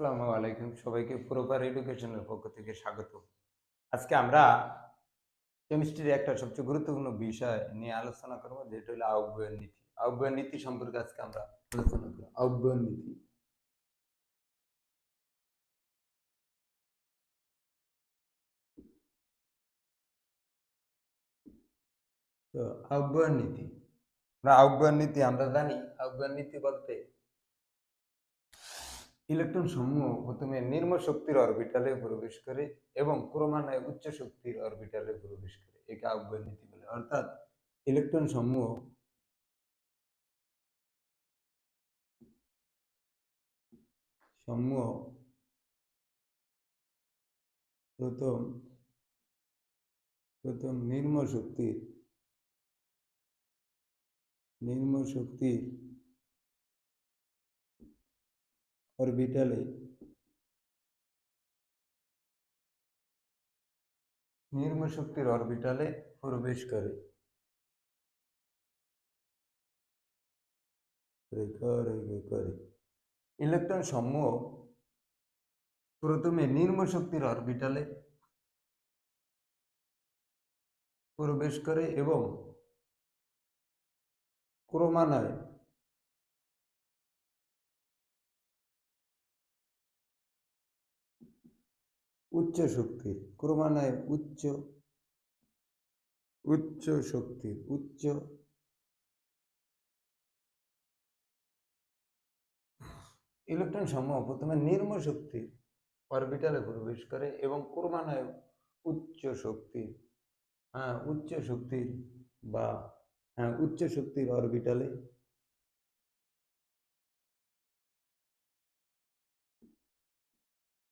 আসসালামু আলাইকুম, সবাইকে প্রপার এডুকেশনের পক্ষ থেকে স্বাগত। আজকে আমরা কেমিস্ট্রির একটা সবচেয়ে গুরুত্বপূর্ণ বিষয় নিয়ে আলোচনা করব, যেটা হলো আহ্বায়ন নীতি। আহ্বায়ন নীতি সম্পর্কে আজকে আমরা আলোচনা করব। আহ্বায়ন নীতি। তো আহ্বায়ন নীতি, আমরা জানি আহ্বায়ন নীতি বলতে ইলেকট্রন সমূহ প্রথমে নিম্ন শক্তির অরবিটালে প্রবেশ করে এবং ক্রমান্বয়ে উচ্চ শক্তির অরবিটালে প্রবেশ করে, একে আহ্বায়ন নীতি বলে। অর্থাৎ ইলেকট্রন সমূহ সমূহ প্রথম প্রথম নিম্ন শক্তির অরবিটালে প্রবেশ করে। ইলেকট্রন সমূহ প্রথমে নিম্ন শক্তির অরবিটালে প্রবেশ করে এবং ক্রমান্বয়ে উচ্চ ইলেকট্রন সমূহ প্রথমে নিম্ন শক্তির অরবিটালে প্রবেশ করে এবং ক্রমান্বয়ে উচ্চ শক্তির অরবিটালে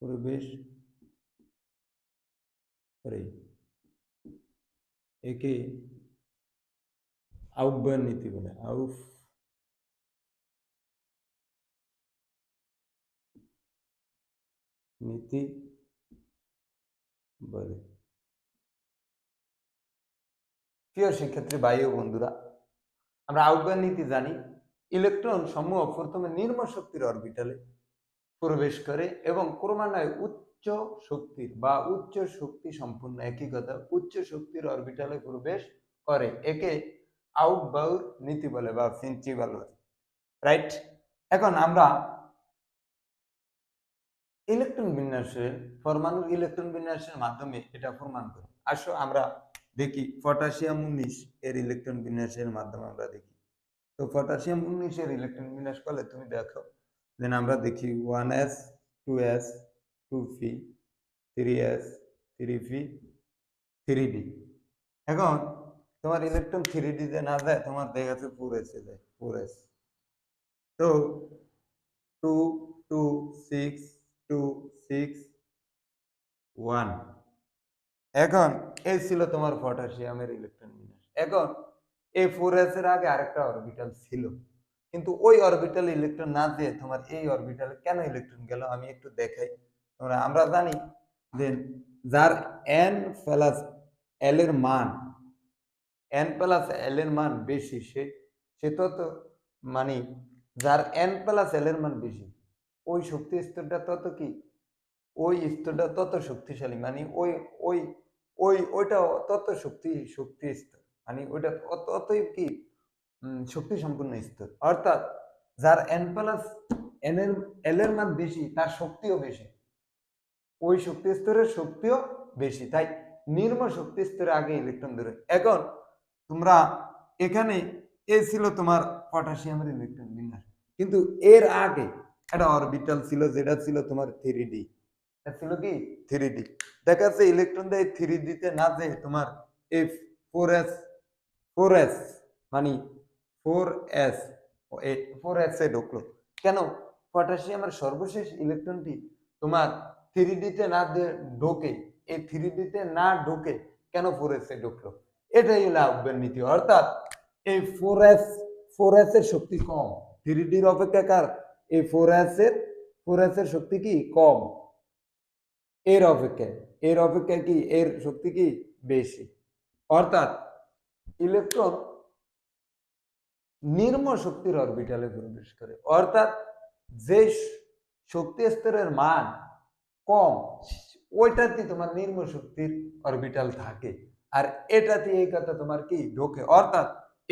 প্রবেশ করে। একে আহ্বায়ন নীতি বলে। নীতি বলে। প্রিয় শিক্ষার্থী ভাই ও বন্ধুরা, আমরা আহ্বায়ন নীতি জানি। ইলেকট্রন সমূহ প্রথমে নিম্ন শক্তির অরবিটালে প্রবেশ করে এবং ক্রমান্বয়ে উচ্চ শক্তি সম্পূর্ণ, একই কথা, উচ্চ শক্তির অরবিটালে প্রবেশ করে। একে আহ্বায়ন নীতি বলে বা প্রিন্সিপাল বলে। রাইট। এখন আমরা পরমাণুর ইলেকট্রন বিন্যাসের মাধ্যমে এটা প্রমাণ করি। আসো আমরা দেখি পটাশিয়াম 19 এর ইলেকট্রন বিন্যাসের মাধ্যমে আমরা দেখি। তো পটাশিয়াম 19 এর ইলেকট্রন বিন্যাস করলে তুমি দেখো, দেন আমরা দেখি 1s 2s 2p 3s 3p 3d। এখন তোমার ইলেকট্রন 3d তে না যায়, তোমার দেখাচ্ছে 4s এ যায়, 4s। তো 2 2 6 2 6 1। এখন এই ছিল তোমার পটাশিয়ামের ইলেকট্রন বিন্যাস। এখন এই 4s এর আগে আরেকটা অরবিটাল ছিল, কিন্তু ওই অরবিটালে ইলেকট্রন না দিয়ে তোমার এই অরবিটালে কেন ইলেকট্রন গেল আমি একটু দেখাই। আমরা জানি যে যার n প্লাস l এর মান বেশি, সে তত, মানে যার n প্লাস l এর মান বেশি, ওই শক্তি স্তরটা তত শক্তিশালী, মানে ওইটা তত শক্তি স্তর, মানে ওইটা ততই কি শক্তি সম্পূর্ণ স্তর। অর্থাৎ যার n প্লাস l এর মান বেশি, তার শক্তিও বেশি, ওই শক্তি স্তরের শক্তিও বেশি। তাই নিম্ন শক্তি স্তরে আগে ইলেকট্রন ধরে। এখন তোমরা এখানে এ ছিল তোমার পটাশিয়ামের ইলেকট্রন বিন্যাস, কিন্তু এর আগে একটা অরবিটাল ছিল, যেটা ছিল তোমার 3d। ছিল কি 3d। দেখা যাচ্ছে ইলেকট্রন দেয় 3d তে না যে তোমার এই 4s মানে 4s 4s এ ঢুকলো। কেন? পটাশিয়ামের সর্বশেষ ইলেকট্রনটি তোমার 3d তে না ঢোকে, এই 3d তে না ঢোকে কেন 4s এ ঢুকলো? এটাই হলো আহ্বায়ন নীতি। অর্থাৎ এই 4s এর শক্তি কম 3d এর অপেক্ষা। এই 4s এর শক্তি কি কম এর অপেক্ষা কি এর শক্তি কি বেশি। অর্থাৎ ইলেকট্রন নিম্ন শক্তির অরবিটালে প্রবেশ করে। অর্থাৎ যে শক্তি স্তরের মান কম, ওইটাতে তোমার নিম্ন শক্তির অরবিটাল থাকে, আর এটাতে এই কথা তোমার কি ঢোকে, অর্থাৎ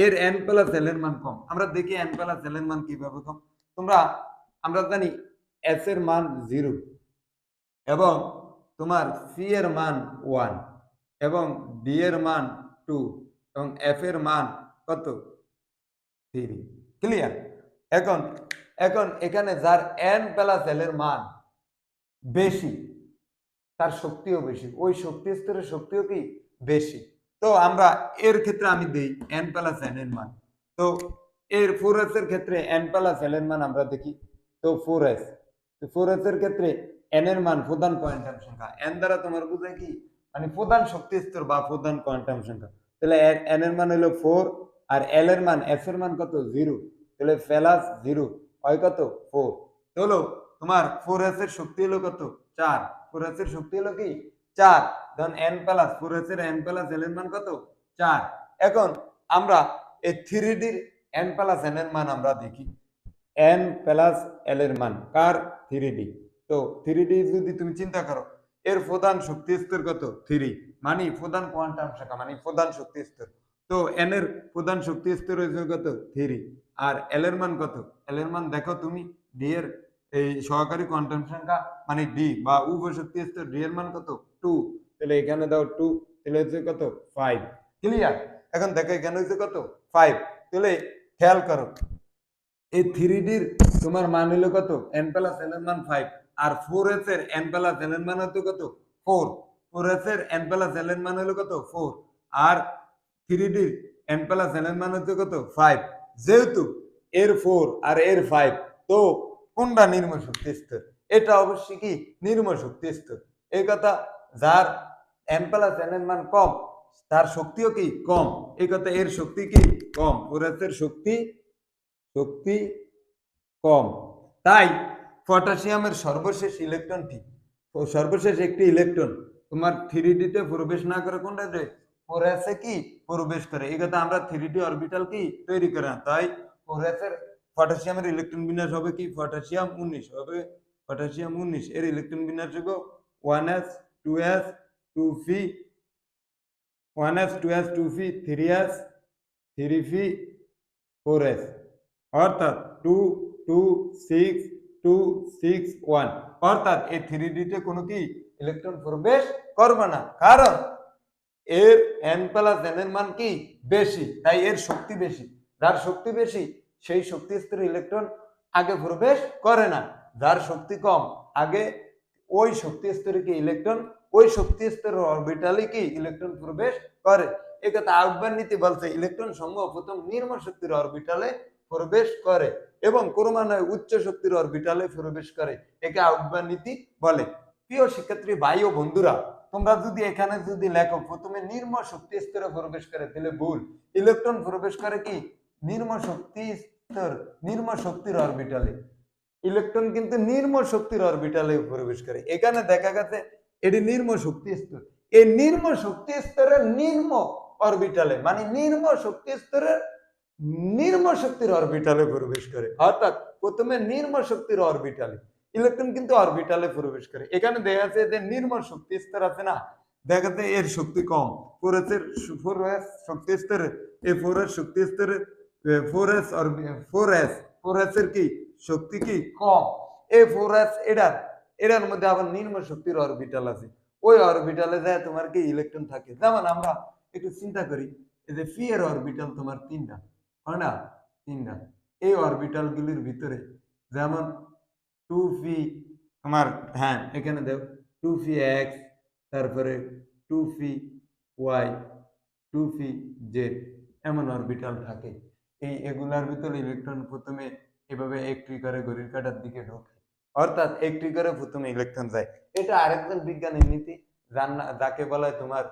এর n প্লাস l এর মান কম। আমরা দেখি n প্লাস l এর মান কিভাবে কম। আমরা জানি s এর মান 0 এবং তোমার c এর মান 1 এবং d এর মান 2 এবং f এর মান কত 3। ক্লিয়ার? এখন এখন এখানে যার n প্লাস l এর মান বেশি, তার শক্তিও বেশি, ওই শক্তি স্তরের শক্তিও কি বেশি। তো আমরা এর ক্ষেত্রে আমি দেই n প্লাস n এর মান। তো এর 4s এর ক্ষেত্রে n প্লাস l এর মান আমরা দেখি। তো 4s, তো 4s এর ক্ষেত্রে n এর মান প্রধান কোয়ান্টাম সংখ্যা। n দ্বারা তোমার বোঝায় কি, মানে প্রধান শক্তি স্তর বা প্রধান কোয়ান্টাম সংখ্যা। তাহলে n এর মান হলো 4 আর l এর মান s এর মান কত 0, তাহলে প্লাস 0 হয় কত 4। তো হলো তোমার 4s এর শক্তি হলো কত 4, 4s এর শক্তি হলো কি 4, ধন n প্লাস 4s এর n প্লাস l এর মান কত 4। এখন আমরা এই 3D এর n প্লাস n এর মান আমরা দেখি। n প্লাস l এর মান কার 3D। তো 3D যদি তুমি চিন্তা করো, এর প্রধান শক্তি স্তর কত 3, মানে প্রধান কোয়ান্টাম সংখ্যা মানে প্রধান শক্তি স্তর। তো n এর প্রধান শক্তি স্তর হয়েছে কত 3, আর l এর মান কত, l এর মান দেখো তুমি d এর এই সহকারী কোয়ান্টাম সংখ্যা মানে d বা উপশক্তি স্তর d এর মান কত 2, তাহলে এখানে দাও 2, তাহলে হচ্ছে কত 5। ক্লিয়ার? এখন দেখো এখানে হচ্ছে কত 5। তাহলে খেয়াল করো এই 3D এর তোমার মান হলো কত n প্লাস l এর মান 5, আর 4s এর n প্লাস l এর মান হতো কত 4, 4s এর n প্লাস l এর মান হলো কত 4, আর 3D এর n প্লাস l এর মান হতো কত 5। যেহেতু এর 4 আর এর 5, তো কোনটা নিম্ন শক্তি স্তর? এটা অবশ্যই কি নিম্ন শক্তি স্তর। এই কথা, যার n প্লাস n এর মান কম তার শক্তিও কি কম, এই কথা, এর শক্তি কি কম, 4s এর শক্তি কম। তাই পটাশিয়ামের সর্বশেষ ইলেকট্রনটি, সর্বশেষ একটি ইলেকট্রন তোমার 3D তে প্রবেশ না করে কোনটাতে 4s এ কি প্রবেশ করে। এই কথা আমরা 3D অরবিটাল কি তৈরি করে না। তাই 4s এর পটাশিয়ামের ইলেকট্রন বিন্যাস হবে কি পটাশিয়াম 19 হবে, পটাশিয়াম 19 এর ইলেকট্রন বিন্যাস হবে 1s 2s 2p 1s 2s 2p 3s 3p 4s, অর্থাৎ 2 2 6 2 6 1, অর্থাৎ এই 3D তে কোনো কি ইলেকট্রন প্রবেশ করবে না, কারণ এর n প্লাস n এর মান কি বেশি, তাই এর শক্তি বেশি। যার শক্তি বেশি সেই শক্তি স্তরে ইলেকট্রন আগে প্রবেশ করে না, যার শক্তি কম আগে ওই শক্তি স্তরে কি ইলেকট্রন ওই শক্তি স্তরের অরবিটালে কি ইলেকট্রন প্রবেশ করে। এই কথা আউটবার্ন নীতি বলছে ইলেকট্রন সমূহ প্রথম নিম্ন শক্তির অরবিটালে প্রবেশ করে এবং ক্রমান্বয়ে উচ্চ শক্তির অরবিটালে প্রবেশ করে, একে আউটবার্ন নীতি বলে। প্রিয় শিক্ষার্থী ভাই ও বন্ধুরা, তোমরা যদি এখানে যদি লেখো প্রথমে নিম্ন শক্তি স্তরে প্রবেশ করে, তাহলে ভুল। ইলেকট্রন প্রবেশ করে কি নিম্ন শক্তি স্তর, নিম্ন শক্তির অরবিটালে। ইলেকট্রন কিন্তু নিম্ন শক্তির অরবিটালে প্রবেশ করে। এখানে দেখা গেছে এটি নিম্ন শক্তি স্তর, এই নিম্ন শক্তি স্তরের নিম্ন অরবিটালে মানে নিম্ন শক্তি স্তরের নিম্ন শক্তির অরবিটালে প্রবেশ করে, অর্থাৎ প্রথমে নিম্ন শক্তির অরবিটালে ইলেকট্রন কিন্তু অরবিটালে প্রবেশ করে। এখানে দেখা যাচ্ছে যে নিম্ন শক্তি স্তর আছে না, দেখা যাচ্ছে এর শক্তি কম, 4s শক্তি স্তরে এই 4s শক্তি স্তরে 4s এর কি শক্তি কি কম। এই 4s এটার মধ্যে আবার নিম্ন শক্তির অরবিটাল আছে, ওই অরবিটালে যায় তোমার কি ইলেকট্রন থাকে। যেমন আমরা একটু চিন্তা করি, এই যে পি এর অরবিটাল তোমার 3টা হয় না, 3টা। এই অরবিটাল গুলির ভিতরে যেমন 2p তোমার, হ্যাঁ এখানে দেখো 2px, তারপরে 2py 2pz এমন অরবিটাল থাকে। এগুলার ভিতরে ইলেকট্রন প্রথমে এভাবে একটি করে ঘড়ির কাঁটার দিকে ঢোকে, অর্থাৎ একটি করে প্রথমে ইলেকট্রন যায়। এটা আরেকজন বিজ্ঞানের নীতি, যাকে বলা হয় তোমার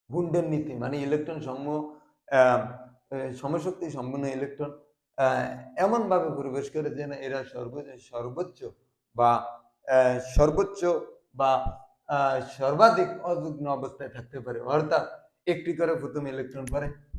গুন্ডের নীতি, মানে ইলেকট্রন সমশক্তি সম্পন্ন ইলেকট্রন এমন ভাবে প্রবেশ করে যে না এরা সর্বোচ্চ বা সর্বোচ্চ বা সর্বাধিক অযুগ্ম অবস্থায় থাকতে পারে, অর্থাৎ একটি করে প্রথম ইলেকট্রন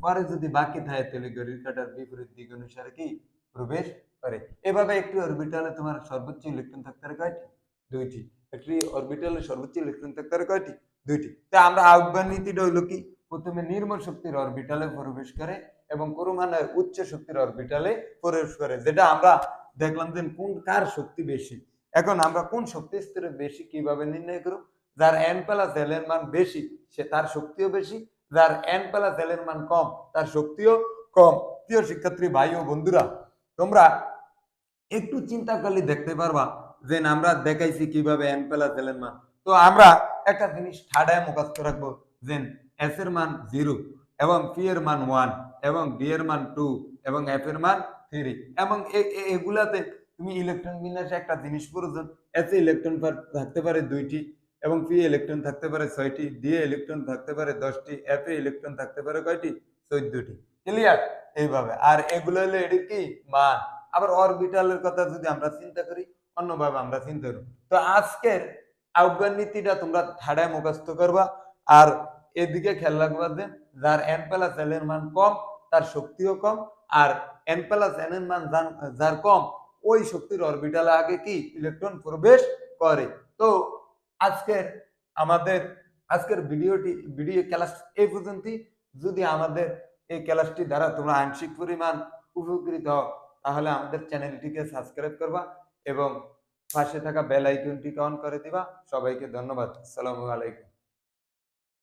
পরে যদি বাকি থাকে তাহলে ঘড়ির কাঁটার বিপরীত দিক অনুসারে কি প্রবেশ করে। এভাবে একটি অরবিটালে তোমার সর্বোচ্চ ইলেকট্রন থাকতে পারে কয়টি? 2টি। একটি অরবিটালে সর্বোচ্চ ইলেকট্রন থাকতে পারে কয়টি? 2টি। তা আমরা আউটবার্ন নীতিটা হইলো কি? প্রথমে নির্মল শক্তির অরবিটালে প্রবেশ করে এবং ক্রমান্বয়ে উচ্চ শক্তির অরবিটালে প্রবেশ করে, যেটা আমরা দেখলাম যে কোন কার শক্তি বেশি। এখন আমরা কোন শক্তি স্তরে বেশি কিভাবে নির্ণয় করব? যার n প্লাস l এর মান বেশি সে তার শক্তিও বেশি, যার n প্লাস l এর মান কম তার শক্তিও কম। প্রিয় শিক্ষার্থী ভাই ও বন্ধুরা, তোমরা একটু চিন্তা করলে দেখতে পারবা যে আমরা দেখাইছি কিভাবে n প্লাস l এর মান। তো আমরা একটা জিনিস ঠাডায় মুখস্থ রাখবো যে s এর মান 0 এবং p এর মান 1 এবং d এর মান 2 এবং f এর মান 3 এবং এগুলাতে তুমি ইলেকট্রন বিন্যাসে একটা জিনিস প্রয়োজন, s এ ইলেকট্রন থাকতে পারে 2টি এবং p ইলেকট্রন থাকতে পারে 6টি, d এ ইলেকট্রন থাকতে পারে 10টি, f এ ইলেকট্রন থাকতে পারে কয়টি? 14টি। ক্লিয়ার? এইভাবে। আর এগুলো হলো এটির কি মান। আবার অরবিটালের কথা যদি আমরা চিন্তা করি অন্যভাবে আমরা চিন্তা করি। তো আজকের আউটবার্ন নীতিটা তোমরা ঠাডায় মুখস্থ করবা আর এদিকে খেয়াল রাখবা যে যার n প্লাস l এর মান কম তার শক্তিও কম, আর n প্লাস n এর মান যার কম ওই শক্তির অরবিটালে আগে কি ইলেকট্রন প্রবেশ করে। তো আজকের আমাদের আজকের ভিডিও ক্লাস এই পর্যন্তই। যদি আমাদের এই ক্লাসটি দ্বারা তোমরা আংশিক পরিমাণ উপকৃত হও তাহলে আমাদের চ্যানেলটিকে সাবস্ক্রাইব করবা এবং পাশে থাকা বেল আইকনটিকে অন করে দিবা। সবাইকে ধন্যবাদ। আসসালামু আলাইকুম।